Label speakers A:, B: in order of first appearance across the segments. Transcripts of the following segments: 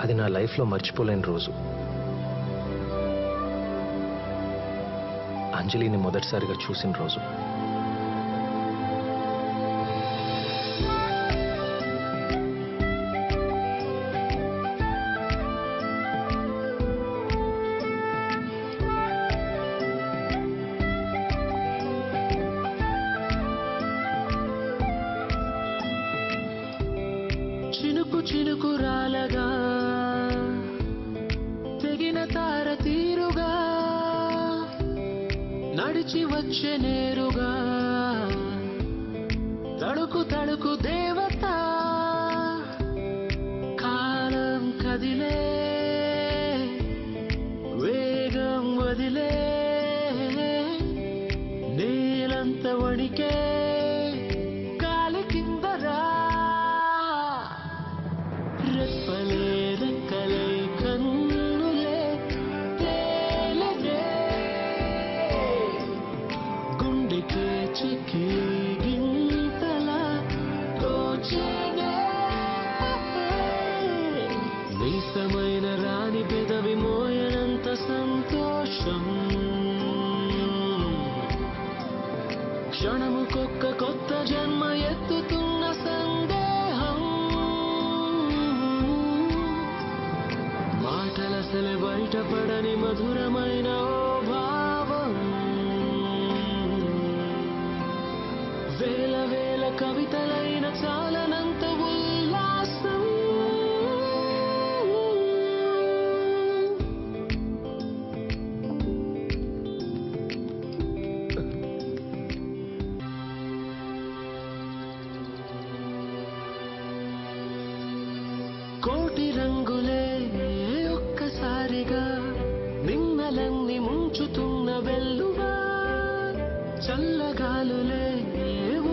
A: అది నా లైఫ్లో మర్చిపోలేని రోజు. అంజలిని మొదటిసారిగా చూసిన రోజు.
B: చినుకు చినుకు రాలగా తెగిన తార తీరుగా నడిచి వచ్చే నేరుగా తడుకు తడుకు దేవత కాలం కదిలే వేగం వదిలే నేలంత వణికే కాలి కిందరా రెప్పలే రెక్కలే కన్నులే తేలనే గుండెకే చిక్కి గింతలా తోచేనే నీసమైన రాని పెదవి మోయనంత సంతోషం క్షణముకొక్క కొత్త జన్మ ఎత్తుతున్న సందేహం మాటలసలే బయటపడని మధురమైన ఓ భావం వేల వేల కవితలైన చాలనంత ఉల్లాసం కోటి రంగులే ఒక్కసారిగా నిన్నలన్నీ ముంచుతున్న వెల్లువా చల్లగాలులే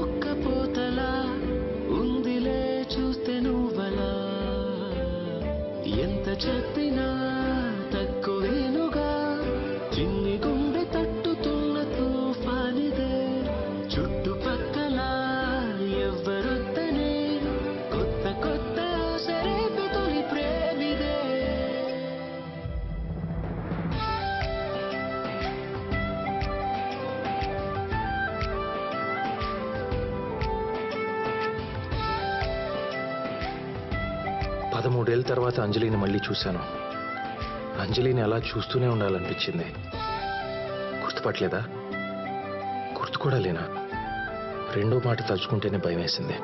B: ఒక్క పోతలా ఉందిలే చూస్తే నువ్వలా ఎంత చెప్పినా తక్కువేనుగా చిన్ని గుండె తట్టుతున్న తుఫానిదే చుట్టుపక్కల ఎవ్వరొద్దనే కొత్త కొత్త సరేపి తొలి ప్రేమిదే
A: పదమూడేళ్ళ తర్వాత అంజలిని మళ్ళీ చూశాను. అంజలిని అలా చూస్తూనే ఉండాలనిపించింది. గుర్తుపట్టలేదా? గుర్తు కూడా లేనా? రెండో మాట తలుచుకుంటేనే భయం వేసింది.